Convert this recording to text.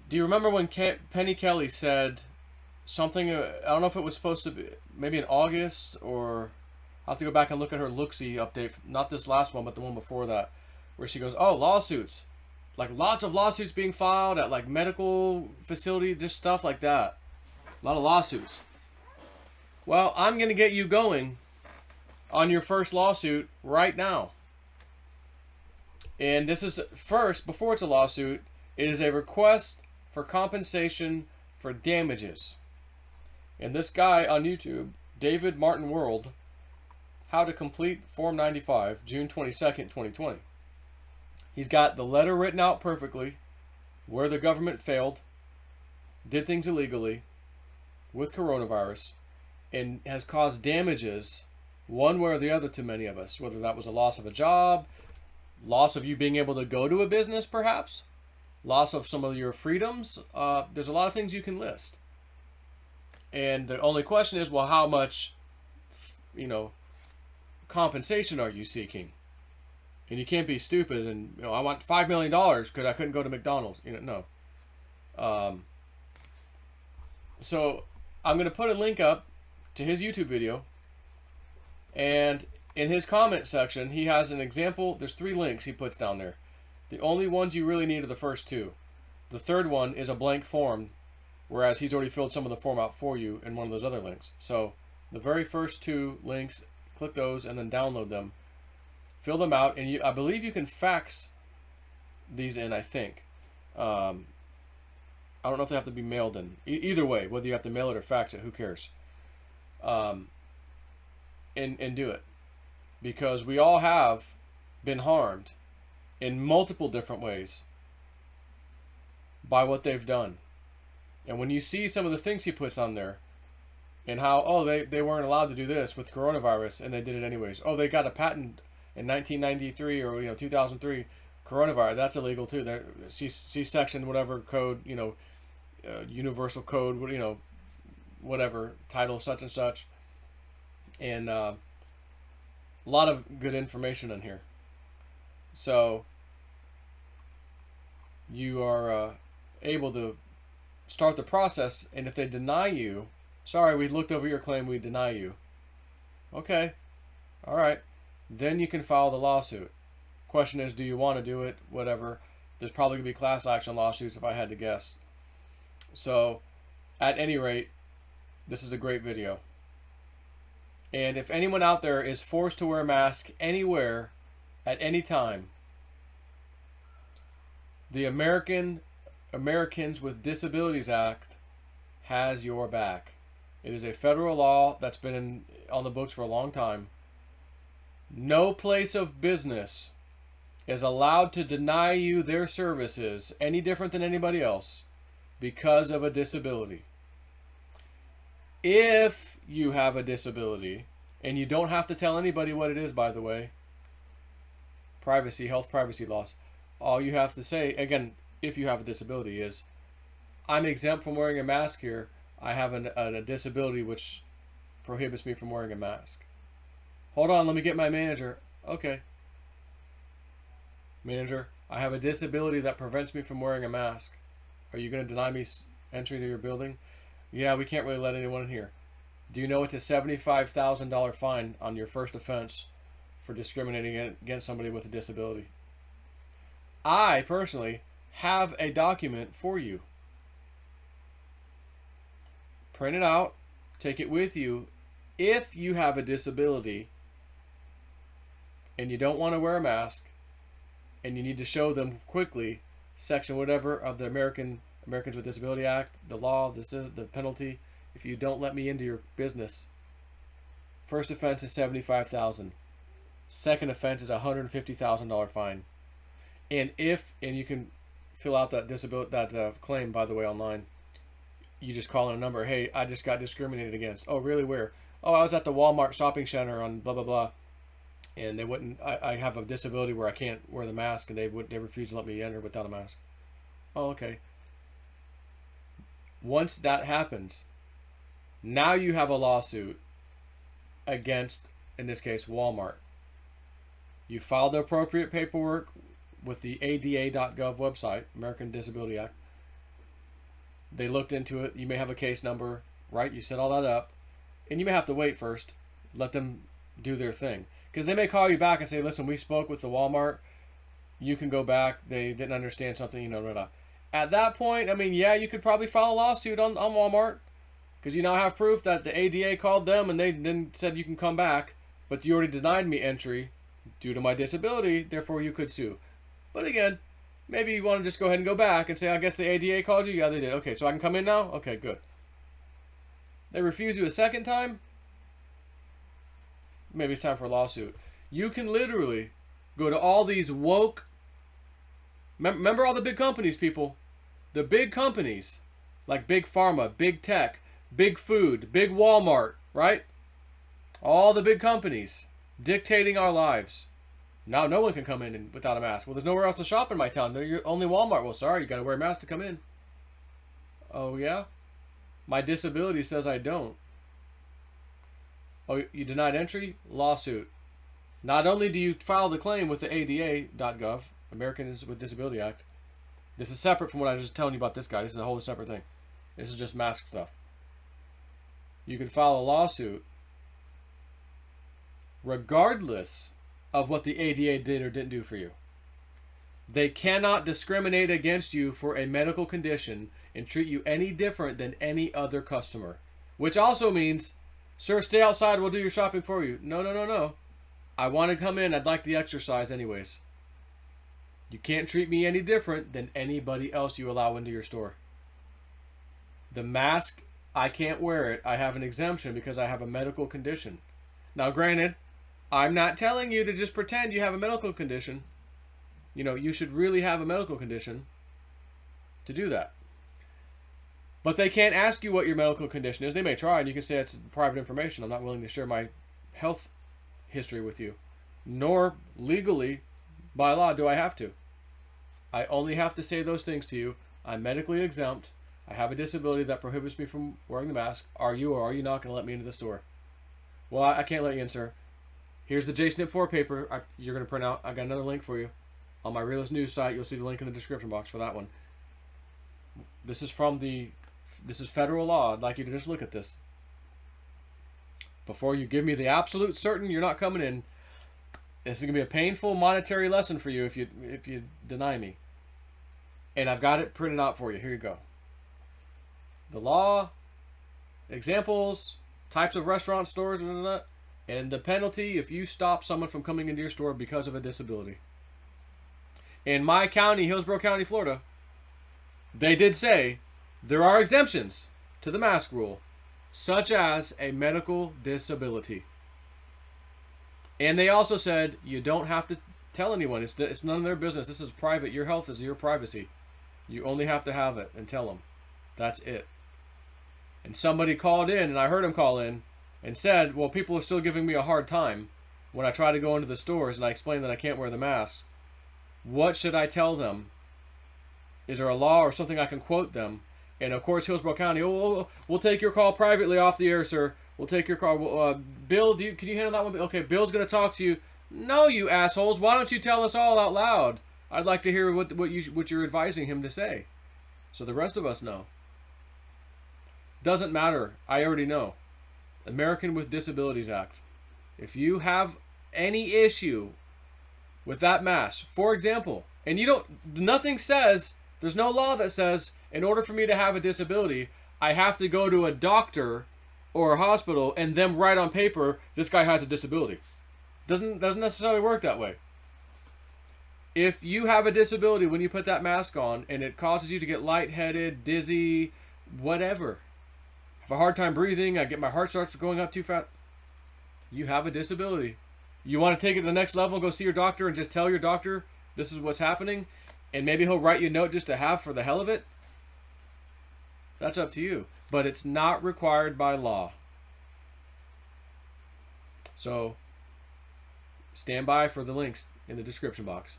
Do you remember when Penny Kelly said something? I don't know if it was supposed to be maybe in August, or I'll have to go back and look at her Looksy update. Not this last one, but the one before that, where she goes, "Oh, lawsuits, like lots of lawsuits being filed at like medical facility, just stuff like that. A lot of lawsuits." Well, I'm gonna get you going on your first lawsuit right now. And this is first, before it's a lawsuit, it is a request for compensation for damages. And this guy on YouTube, David Martin World, how to complete Form 95, June 22nd, 2020. He's got the letter written out perfectly, where the government failed, did things illegally with coronavirus, and has caused damages one way or the other to many of us, whether that was a loss of a job, loss of you being able to go to a business, perhaps, loss of some of your freedoms. There's a lot of things you can list. And the only question is, well, how much, compensation are you seeking? And you can't be stupid and, I want $5 million because I couldn't go to McDonald's. No. So I'm going to put a link up to his YouTube video. And in his comment section, he has an example. There's 3 links he puts down there. The only ones you really need are the first 2. The third one is a blank form, whereas he's already filled some of the form out for you in one of those other links. So the very first 2 links, click those and then download them. Fill them out, and I believe you can fax these in, I think. I don't know if they have to be mailed in. Either way, whether you have to mail it or fax it, who cares? And do it. Because we all have been harmed in multiple different ways by what they've done. And when you see some of the things he puts on there, and how, they weren't allowed to do this with coronavirus, and they did it anyways. Oh, they got a patent in 1993 or 2003, coronavirus, that's illegal too. That C-section whatever code, universal code, whatever title such and such, and a lot of good information in here. So you are able to start the process, and if they deny you, sorry, we looked over your claim, we deny you. Okay, all right. Then you can file the lawsuit. Question is, do you want to do it? Whatever. There's probably going to be class action lawsuits if I had to guess. So, at any rate, this is a great video. And if anyone out there is forced to wear a mask anywhere, at any time, the Americans with Disabilities Act has your back. It is a federal law that's been on the books for a long time. No place of business is allowed to deny you their services any different than anybody else because of a disability. If you have a disability, and you don't have to tell anybody what it is, by the way, health privacy laws, all you have to say, again, if you have a disability, is, I'm exempt from wearing a mask here. I have a disability which prohibits me from wearing a mask. Hold on, let me get my manager. Okay. Manager, I have a disability that prevents me from wearing a mask. Are you going to deny me entry to your building? Yeah, we can't really let anyone in here. Do you know it's a $75,000 fine on your first offense for discriminating against somebody with a disability? I, personally, have a document for you. Print it out. Take it with you. If you have a disability and you don't want to wear a mask, and you need to show them quickly, section whatever of the Americans with Disability Act, the law, the penalty, if you don't let me into your business, first offense is $75,000. Second offense is a $150,000 fine. And you can fill out that claim, by the way, online. You just call in a number. Hey, I just got discriminated against. Oh, really? Where? Oh, I was at the Walmart shopping center on blah blah blah, and they wouldn't. I have a disability where I can't wear the mask, and they refused to let me enter without a mask. Oh, okay. Once that happens, now you have a lawsuit against, in this case, Walmart. You filed the appropriate paperwork with the ADA.gov website, American Disability Act. They looked into it. You may have a case number, right? You set all that up. And you may have to wait first. Let them do their thing. Because they may call you back and say, listen, we spoke with the Walmart. You can go back. They didn't understand something, you know, blah, blah. At that point, I mean, yeah, you could probably file a lawsuit on Walmart. Because you now have proof that the ADA called them and they then said you can come back. But you already denied me entry due to my disability. Therefore, you could sue. But again, maybe you want to just go ahead and go back and say, I guess the ADA called you? Yeah, they did. Okay, so I can come in now? Okay, good. They refuse you a second time? Maybe it's time for a lawsuit. You can literally go to all these woke... Remember all the big companies, people? The big companies, like Big Pharma, Big Tech, Big Food, Big Walmart, right? All the big companies dictating our lives. Now no one can come in without a mask. Well, there's nowhere else to shop in my town. No, you're only Walmart. Well, sorry, you got to wear a mask to come in. Oh, yeah? My disability says I don't. Oh, you denied entry? Lawsuit. Not only do you file the claim with the ADA.gov, Americans with Disability Act. This is separate from what I was just telling you about this guy. This is a whole separate thing. This is just mask stuff. You can file a lawsuit regardless of what the ADA did or didn't do for you. They cannot discriminate against you for a medical condition and treat you any different than any other customer. Which also means, sir, stay outside, we'll do your shopping for you. No, no, no, no. I want to come in, I'd like the exercise anyways. You can't treat me any different than anybody else you allow into your store. The mask, I can't wear it. I have an exemption because I have a medical condition. Now, granted, I'm not telling you to just pretend you have a medical condition. You know, you should really have a medical condition to do that. But they can't ask you what your medical condition is. They may try, and you can say it's private information. I'm not willing to share my health history with you. Nor, legally, by law, do I have to. I only have to say those things to you. I'm medically exempt. I have a disability that prohibits me from wearing the mask. Are you or are you not going to let me into the store? Well, I can't let you in, sir. Here's the JSNP 4 paper you're going to print out. I got another link for you. On my Realist News site, you'll see the link in the description box for that one. This is federal law. I'd like you to just look at this. Before you give me the absolute certain you're not coming in, this is going to be a painful monetary lesson for you if you deny me. And I've got it printed out for you. Here you go. The law, examples, types of restaurant stores, and the penalty if you stop someone from coming into your store because of a disability. In my county, Hillsborough County, Florida, they did say there are exemptions to the mask rule, such as a medical disability. And they also said you don't have to tell anyone. It's none of their business. This is private. Your health is your privacy. You only have to have it and tell them. That's it. And somebody called in, and I heard him call in, and said, well, people are still giving me a hard time when I try to go into the stores and I explain that I can't wear the mask. What should I tell them? Is there a law or something I can quote them? And of course, Hillsborough County, we'll take your call privately off the air, sir. We'll take your call. Bill, can you handle that one? Okay, Bill's going to talk to you. No, you assholes. Why don't you tell us all out loud? I'd like to hear what you're advising him to say, so the rest of us know. Doesn't matter. I already know. American with Disabilities Act. If you have any issue with that mask, for example, and nothing says, there's no law that says, in order for me to have a disability, I have to go to a doctor or a hospital and them write on paper, this guy has a disability. Doesn't necessarily work that way. If you have a disability when you put that mask on and it causes you to get lightheaded, dizzy, whatever, have a hard time breathing, my heart starts going up too fast, you have a disability. You want to take it to the next level, go see your doctor and just tell your doctor this is what's happening, and maybe he'll write you a note just to have for the hell of it? That's up to you. But it's not required by law. So, stand by for the links in the description box.